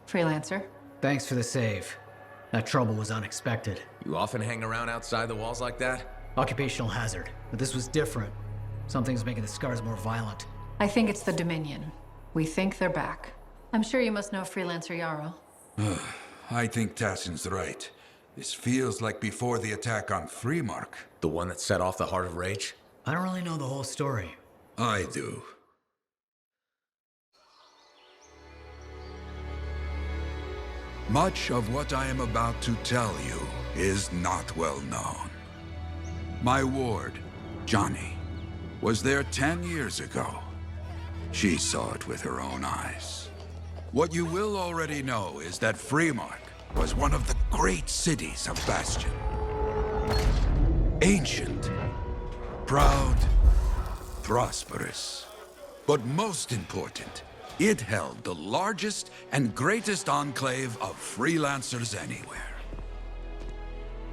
Freelancer. Thanks for the save. That trouble was unexpected. You often hang around outside the walls like that? Occupational hazard, but this was different. Something's making the scars more violent. I think it's the Dominion. We think they're back. I'm sure you must know Freelancer Yarrow. I think Tassin's right. This feels like before the attack on Freemark. The one that set off the Heart of Rage? I don't really know the whole story. I do. Much of what I am about to tell you is not well known. My ward, Johnny, was there 10 years ago. She saw it with her own eyes. What you will already know is that Freemark was one of the great cities of Bastion. Ancient, proud, prosperous. But most important, it held the largest and greatest enclave of freelancers anywhere.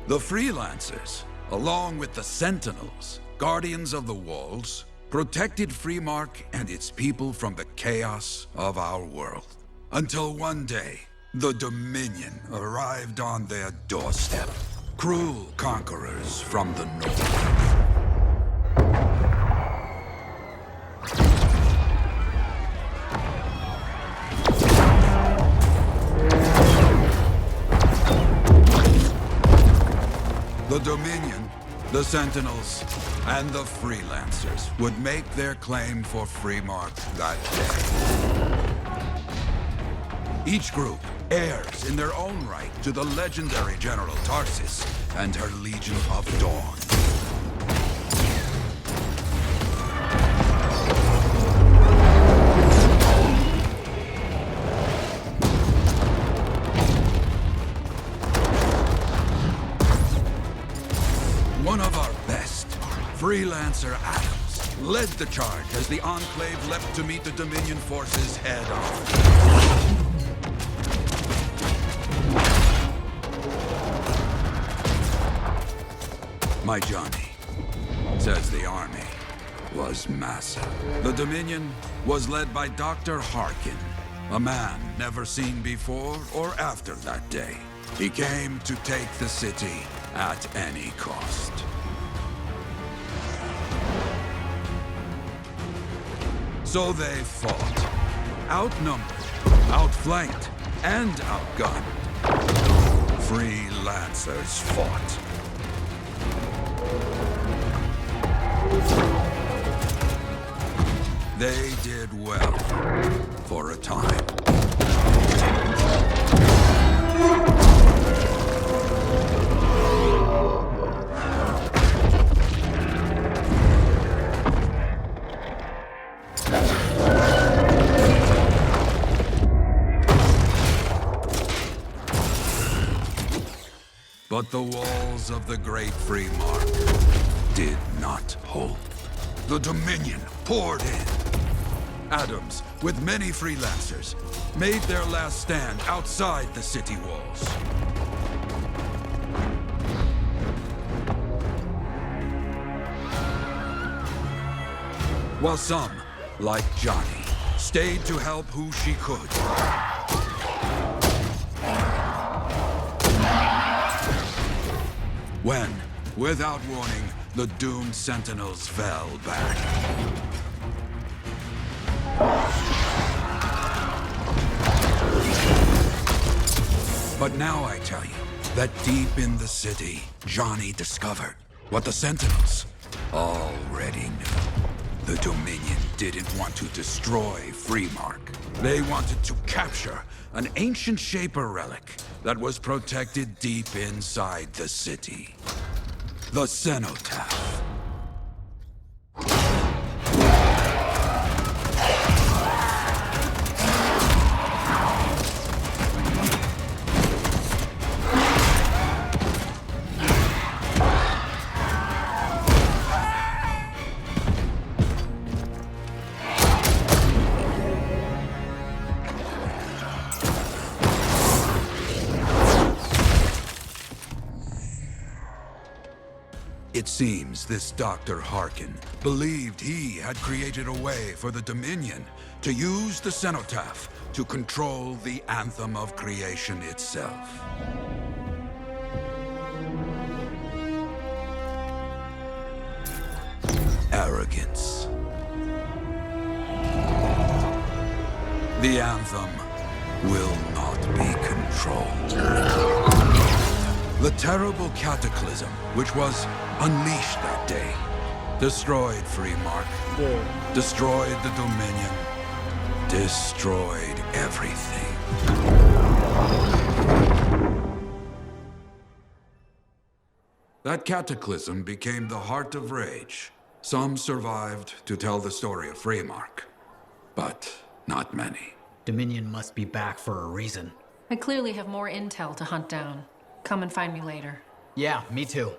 The freelancers, along with the Sentinels, guardians of the walls, protected Freemark and its people from the chaos of our world. Until one day, the Dominion arrived on their doorstep. Cruel conquerors from the north. The Dominion, the Sentinels, and the Freelancers would make their claim for Freemark that day. Each group heirs in their own right to the legendary General Tarsis and her Legion of Dawn. One of our best, Freelancer Adams, led the charge as the Enclave leapt to meet the Dominion forces head-on. My Johnny says the army was massive. The Dominion was led by Dr. Harkin, a man never seen before or after that day. He came to take the city at any cost. So they fought, outnumbered, outflanked, and outgunned. Freelancers fought. They did well, for a time. But the walls of the Great Freemark did not hold. The Dominion poured in. Adams, with many freelancers, made their last stand outside the city walls. While some, like Johnny, stayed to help who she could. When, without warning, the doomed Sentinels fell back. But now I tell you that deep in the city, Johnny discovered what the Sentinels already knew. The Dominion didn't want to destroy Freemark. They wanted to capture an ancient Shaper relic that was protected deep inside the city. The Cenotaph. It seems this Dr. Harkin believed he had created a way for the Dominion to use the cenotaph to control the Anthem of creation itself. Arrogance. The Anthem will not be controlled. The terrible cataclysm which was unleashed that day destroyed Freemark, destroyed the Dominion, destroyed everything. That cataclysm became the heart of rage. Some survived to tell the story of Freemark, but not many. Dominion must be back for a reason. I clearly have more intel to hunt down. Come and find me later. Yeah, me too.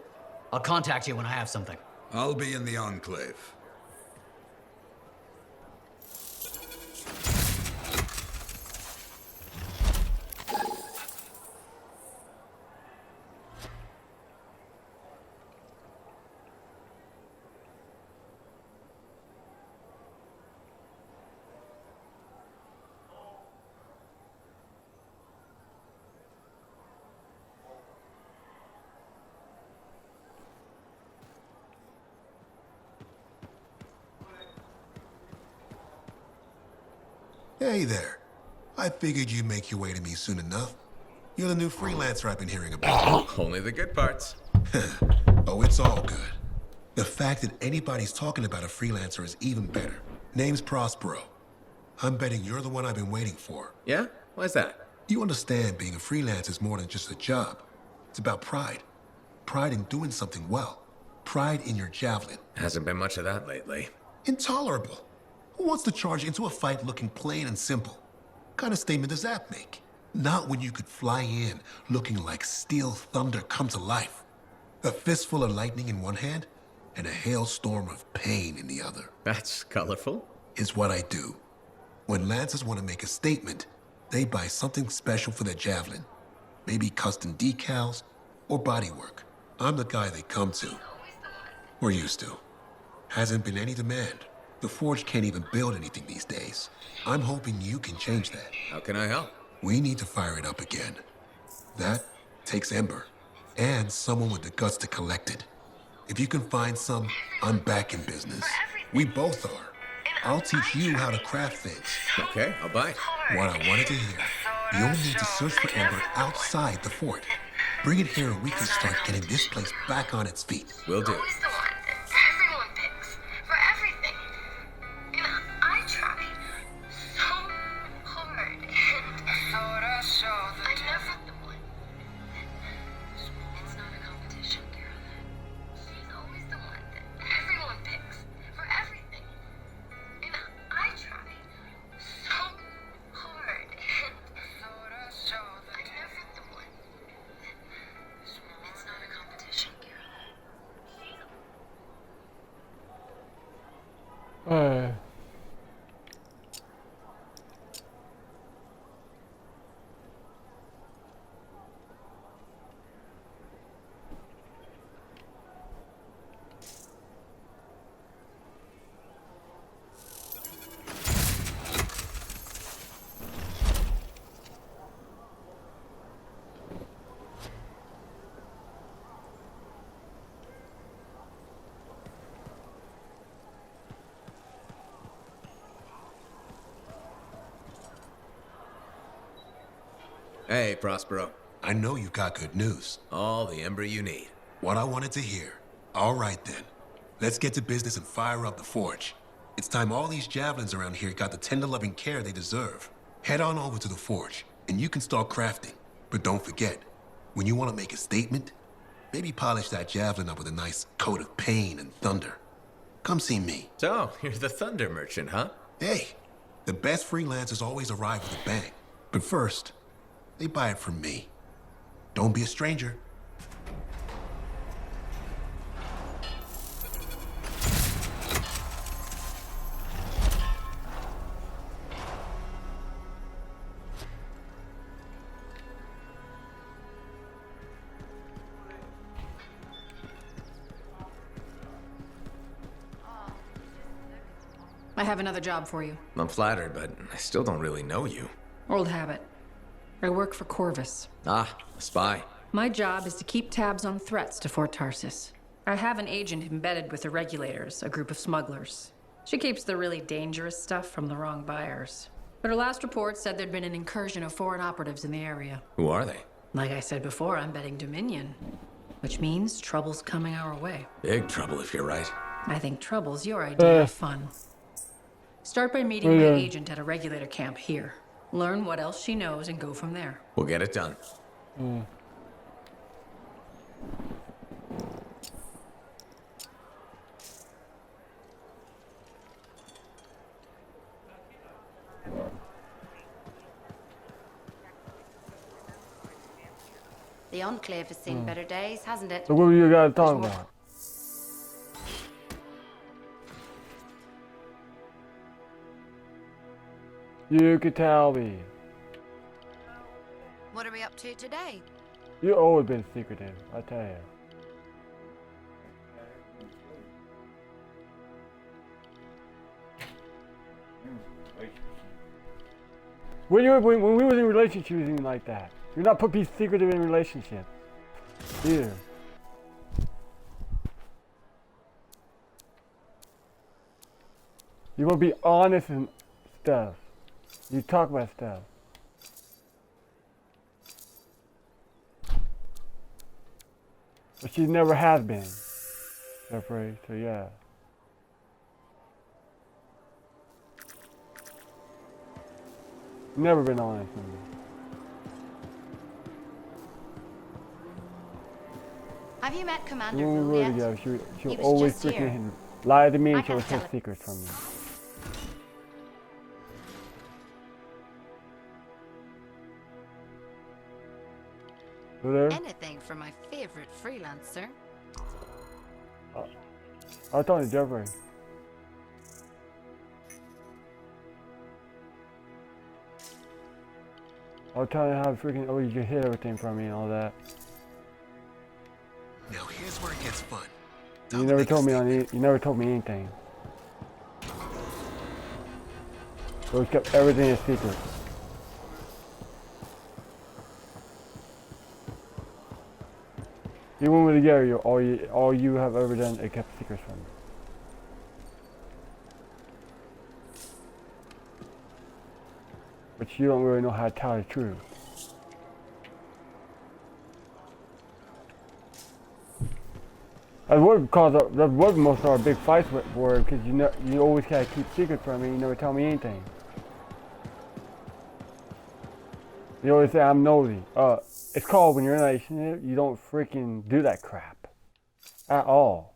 I'll contact you when I have something. I'll be in the Enclave. Hey there. I figured you'd make your way to me soon enough. You're the new freelancer I've been hearing about. Only the good parts. Oh, it's all good. The fact that anybody's talking about a freelancer is even better. Name's Prospero. I'm betting you're the one I've been waiting for. Yeah? Why's that? You understand being a freelancer is more than just a job. It's about pride. Pride in doing something well. Pride in your javelin. Hasn't been much of that lately. Intolerable. Who wants to charge into a fight looking plain and simple? What kind of statement does that make? Not when you could fly in looking like steel thunder come to life. A fistful of lightning in one hand and a hailstorm of pain in the other. That's colorful. Is what I do. When lancers want to make a statement, they buy something special for their javelin. Maybe custom decals or bodywork. I'm the guy they come to. Or used to. Hasn't been any demand. The Forge can't even build anything these days. I'm hoping you can change that. How can I help? We need to fire it up again. That takes Ember, and someone with the guts to collect it. If you can find some, I'm back in business. We both are. I'll teach you how to craft things. Okay, I'll bite. What I wanted to hear, you'll need to search for Ember outside the fort. Bring it here and we can start getting this place back on its feet. Will do. Always the one that everyone picks for everything. And I try so hard. And I'm never the one. It's not a competition, Carol. She's always the one that everyone picks for everything. And I try so hard. And I'm never the one. It's not a competition, Carol. Hey, Prospero. I know you've got good news. All the Ember you need. What I wanted to hear. All right then. Let's get to business and fire up the Forge. It's time all these javelins around here got the tender loving care they deserve. Head on over to the Forge, and you can start crafting. But don't forget, when you want to make a statement, maybe polish that javelin up with a nice coat of pain and thunder. Come see me. So, you're the Thunder Merchant, huh? Hey, the best freelancers always arrive with a bang. But first, they buy it from me. Don't be a stranger. I have another job for you. I'm flattered, but I still don't really know you. Old habit. I work for Corvus. Ah, a spy. My job is to keep tabs on threats to Fort Tarsis. I have an agent embedded with the regulators, a group of smugglers. She keeps the really dangerous stuff from the wrong buyers. But her last report said there'd been an incursion of foreign operatives in the area. Who are they? Like I said before, I'm betting Dominion. Which means trouble's coming our way. Big trouble if you're right. I think trouble's your idea of fun. Start by meeting my agent at a regulator camp here. Learn what else she knows and go from there. We'll get it done. The Enclave has seen better days, hasn't it? So what do you gotta talk about? You could tell me. What are we up to today? You've always been secretive, I tell you. When we was in relationships, you was even like that. You're not supposed to be secretive in relationships. Either. You want to be honest and stuff. You talk about stuff. But she never has been. Afraid, so yeah. Never been honest with me. Have you met Commander When we Wu were yet? together, she He would was always just here. freaking lie to me I and she would can't keep tell secrets from me. You there? Anything for my favorite freelancer. I was talking to Jeffrey. I was telling you how freaking you can hit everything from me and all that. Now here's where it gets fun. You never told me you never told me anything. So we kept everything a secret. Even when we were together, all you have ever done is kept secrets from me. But you don't really know how to tell the truth. That's what most of our big fights were, because you always gotta keep secrets from me. You never tell me anything. You always say I'm nosy. It's called when you're in a relationship, you don't freaking do that crap at all.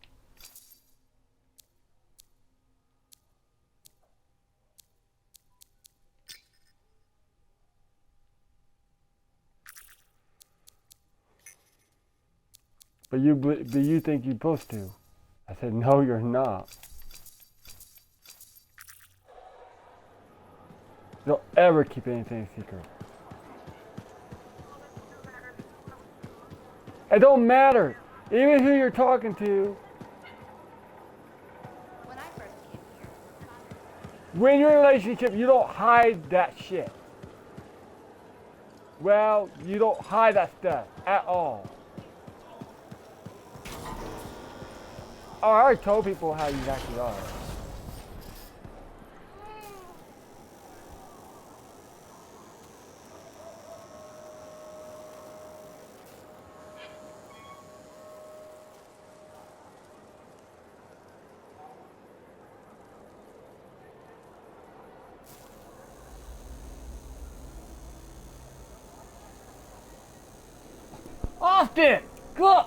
But you think you're supposed to. I said, no, you're not. Don't ever keep anything secret. It don't matter. Even who you're talking to. When I first came here, When you're in a relationship, you don't hide that shit. Well, you don't hide that stuff at all. Oh, I already told people how you actually are. Austin! Go!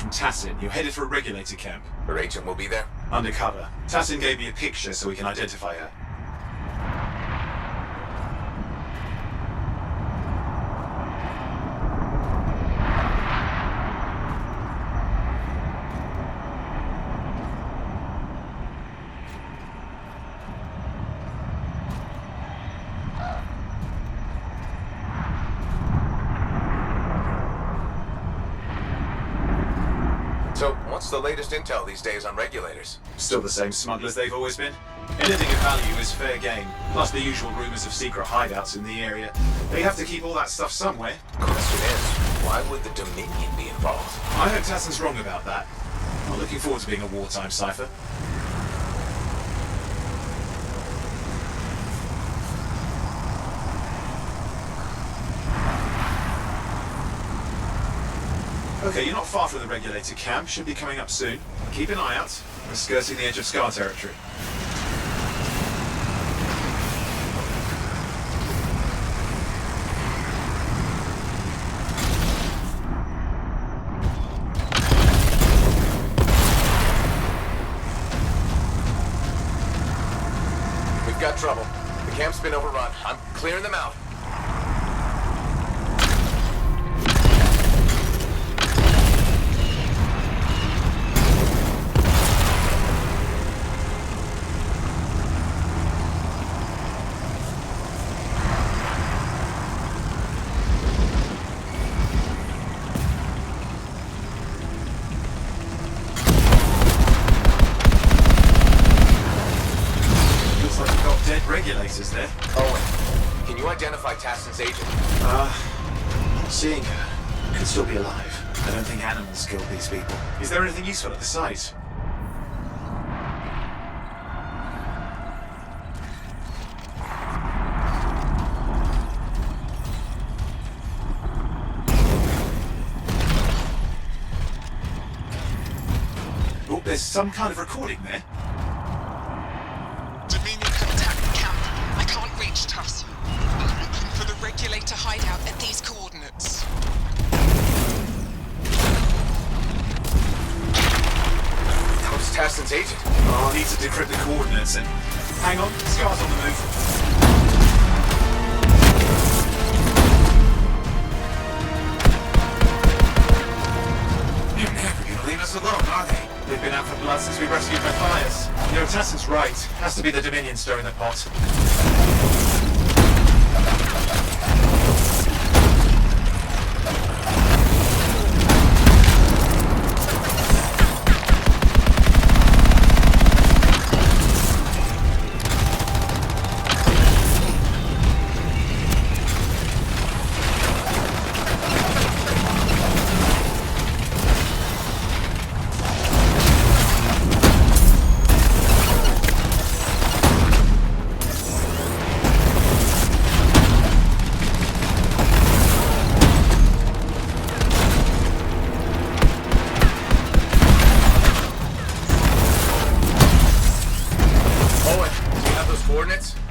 from Tassin. You're headed for a regulator camp. Her agent will be there? Undercover. Tassin gave me a picture so we can identify her. So, what's the latest intel these days on regulators? Still the same smugglers they've always been. Anything of value is fair game, plus the usual rumors of secret hideouts in the area. They have to keep all that stuff somewhere. Question is, why would the Dominion be involved? I hope Tassin's wrong about that. I'm looking forward to being a wartime cipher. Okay, you're not far from the regulator camp. Should be coming up soon. Keep an eye out. We're skirting the edge of Scar territory. We've got trouble. The camp's been overrun. I'm clearing them out. Regulators there. Owen, can you identify Tassin's agent? Seeing her. Could still be alive. I don't think animals killed these people. Is there anything useful at the site? Oh, there's some kind of recording there. Regulator hideout at these coordinates. That was Tassin's agent. Oh, I need to decrypt the coordinates and... Hang on, Scar's on the move. They're never gonna leave us alone, are they? They've been out for blood since we rescued Matthias. You know, Tassin's right. Has to be the Dominion stirring the pot.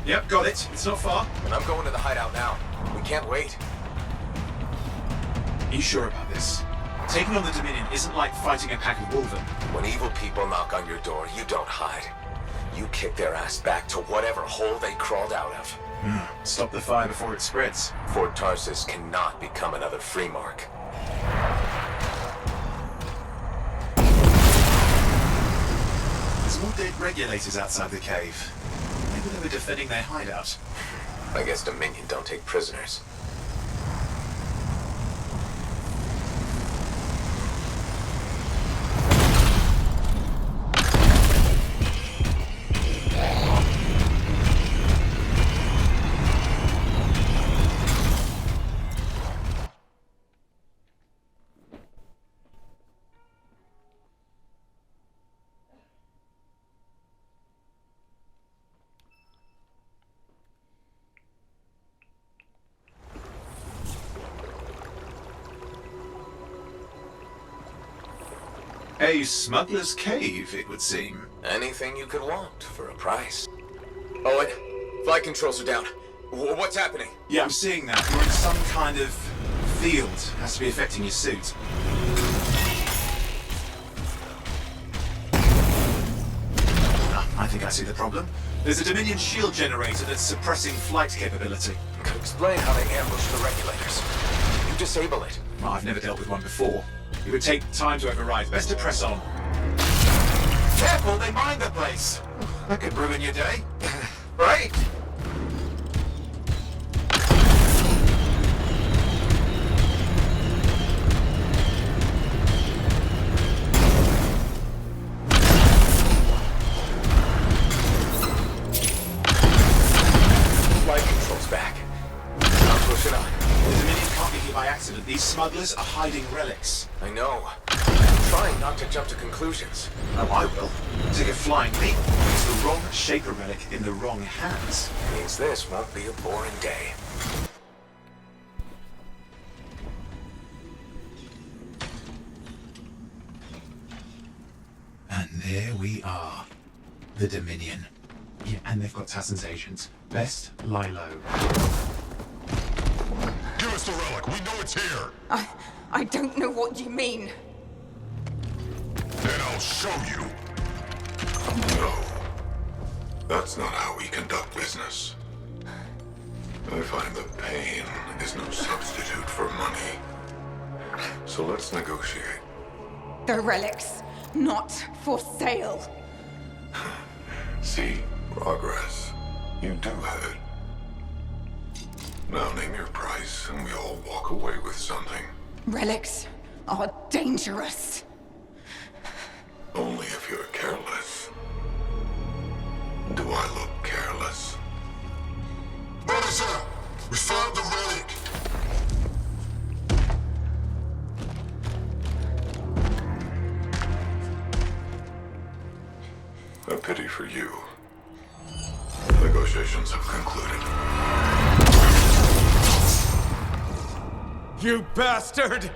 Yep, got it. It's not far. And I'm going to the hideout now. We can't wait. Are you sure about this? Taking on the Dominion isn't like fighting a pack of wolven. When evil people knock on your door, you don't hide. You kick their ass back to whatever hole they crawled out of. Stop the fire before it spreads. Fort Tarsus cannot become another free mark. There's more dead regulators outside the cave. Maybe they were defending their hideout. I guess Dominion don't take prisoners. A smuggler's cave, it would seem. Anything you could want for a price. Owen, flight controls are down. What's happening? Yeah, I'm seeing that. You're in some kind of field. Has to be affecting your suit. I think I see the problem. There's a Dominion shield generator that's suppressing flight capability. Could explain how they ambush the regulators. You disable it. Well, I've never dealt with one before. It would take time to override. Best to press on. Careful, they mine the place. That could ruin your day. Right? Flight control's back. Now push it on. The Dominion can't be here by accident. These smugglers are hiding relics. I know. I'm trying not to jump to conclusions. Oh, I will. Take a flying leap. It's the wrong Shaper relic in the wrong hands. Means this won't be a boring day. And there we are. The Dominion. Yeah, and they've got Tassin's agents. Best lie low. Give us the relic. We know it's here. I don't know what you mean. Then I'll show you. No. That's not how we conduct business. I find that pain is no substitute for money. So let's negotiate. The relics, not for sale. See? Progress. You do have it. Now name your price and we all walk away with something. Relics are dangerous. Only if you're careless. Do I look careless? Officer! We found the relic! A pity for you. Negotiations have concluded. You bastard!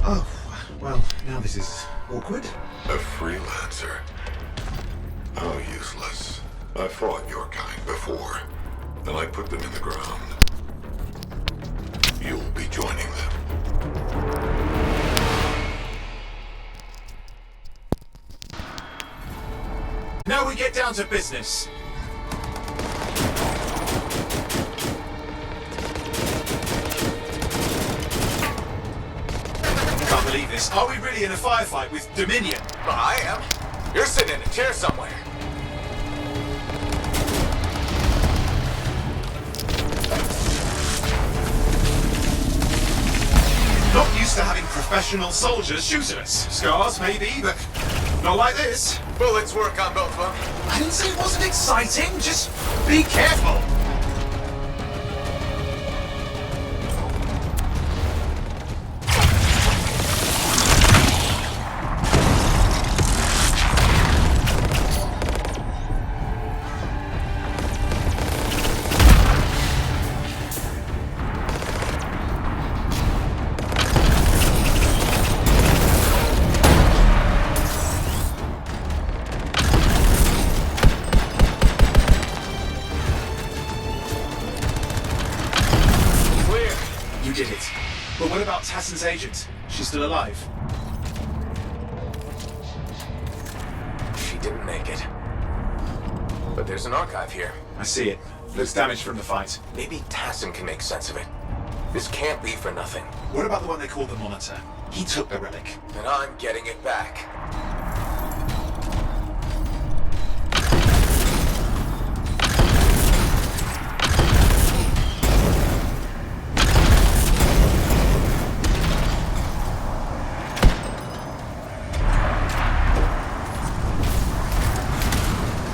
Oh, well, now this is awkward. A freelancer? How useless. I fought your kind before, and I put them in the ground. You'll be joining them. Now we get down to business. Can't believe this. Are we really in a firefight with Dominion? Well, I am. You're sitting in a chair somewhere. Not used to having professional soldiers shoot at us. Scars, maybe, but not like this. Bullets work on both of them. I didn't say it wasn't exciting. Just be careful. You did it. But what about Tassin's agent? She's still alive? She didn't make it. But there's an archive here. I see it. Looks damaged from the fight. Maybe Tassin can make sense of it. This can't be for nothing. What about the one they called the Monitor? He took the relic. And I'm getting it back.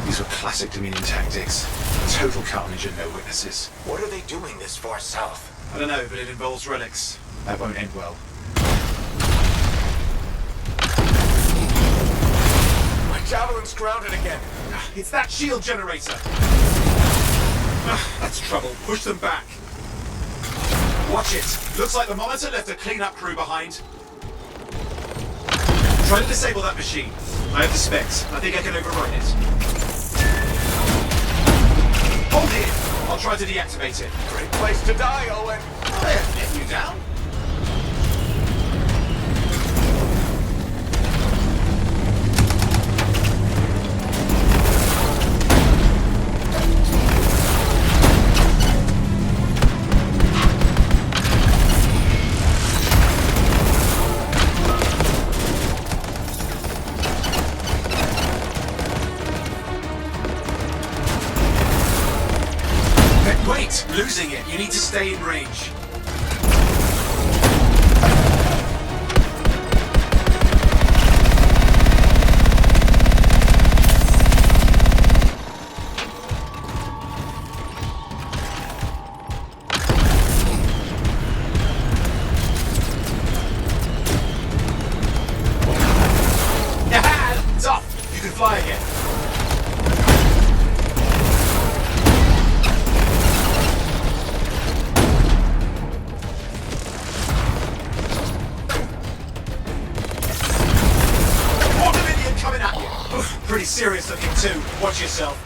These were classic Dominion tactics. Total carnage and no witnesses. What are they doing this far south? I don't know, but it involves relics. That won't end well. My javelin's grounded again. It's that shield generator. That's trouble. Push them back. Watch it. Looks like the Monitor left a cleanup crew behind. Try to disable that machine. I have the specs. I think I can override it. Hold here. I'll try to deactivate it. Great place to die, Owen. I haven't let you down. losing it. You need to stay in range. It's off. You can fly again. More Dominion coming at you. Oof, pretty serious looking too. Watch yourself.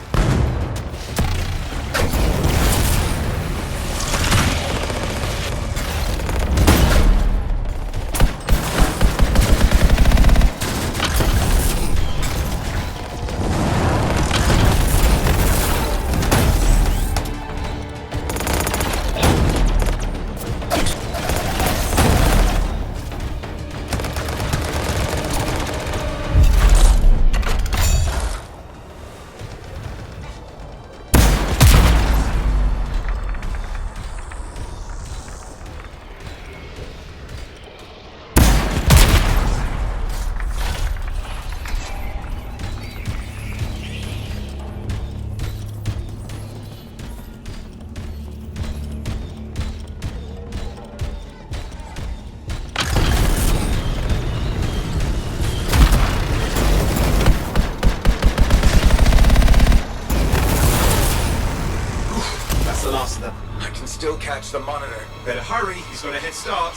That's the last of them. I can still catch the monitor. Better hurry, he's got a head start.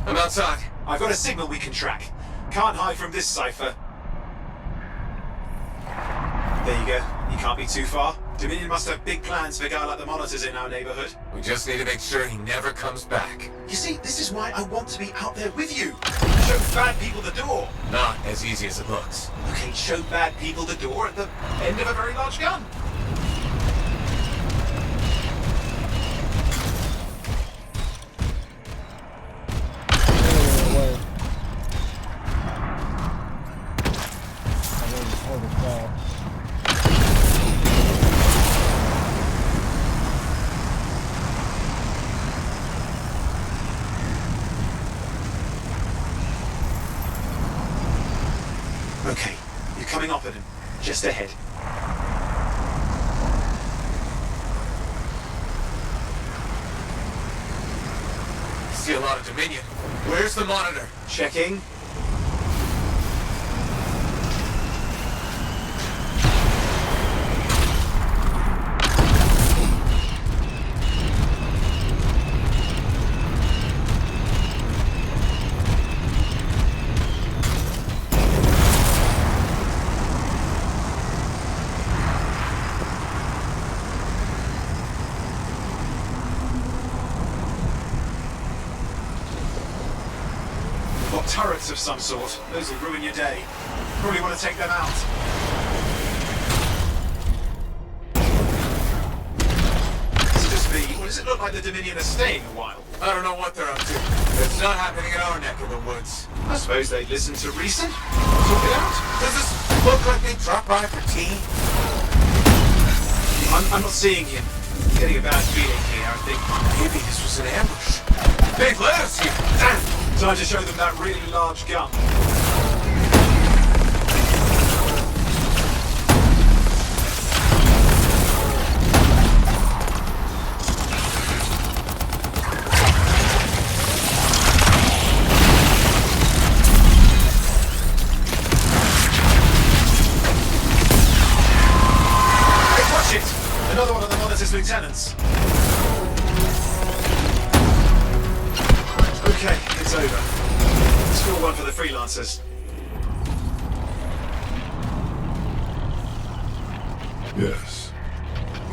I'm outside. I've got a signal we can track. Can't hide from this cipher. There you go. You can't be too far. Dominion must have big plans for a guy like the monitors in our neighborhood. We just need to make sure he never comes back. You see, this is why I want to be out there with you. Show bad people the door. Not as easy as it looks. Okay, show bad people the door at the end of a very large gun. Okay, you're coming up at him. Just ahead. I see a lot of Dominion. Where's the monitor? Checking. Turrets of some sort. Those will ruin your day. Probably want to take them out. It's just me. Or does it look like the Dominion are staying a while? I don't know what they're up to. It's not happening in our neck of the woods. I suppose they listen to reason. Talk it out. Does this look like they dropped by for tea? I'm not seeing him. Getting a bad feeling here, I think. Maybe this was an ambush. They've let us here. Damn! Time to show them that really large gun. Another one of the Monitor's lieutenants. Okay, it's over. Score one for the freelancers. Yes.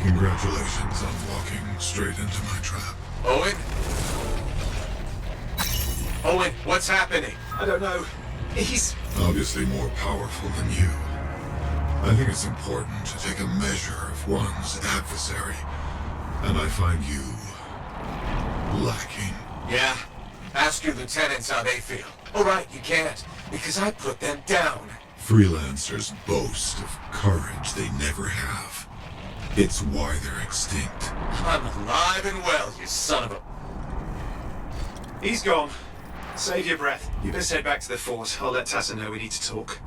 Congratulations on walking straight into my trap. Owen? Owen, what's happening? I don't know. He's... Obviously more powerful than you. I think it's important to take a measure of one's adversary. And I find you... lacking. Yeah? Ask your lieutenants how they feel. All right, you can't, because I put them down. Freelancers boast of courage they never have. It's why they're extinct. I'm alive and well, you son of a... He's gone. Save your breath. You best head back to the fort. I'll let Tassa know we need to talk.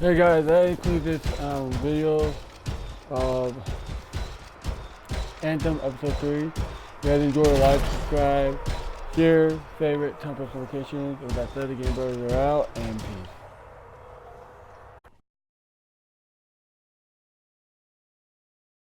Hey guys, that includes this video of Anthem episode 3. If you guys enjoy, like, subscribe, share, favorite, tell post notifications. And with that said, the Game Brothers are out, and peace.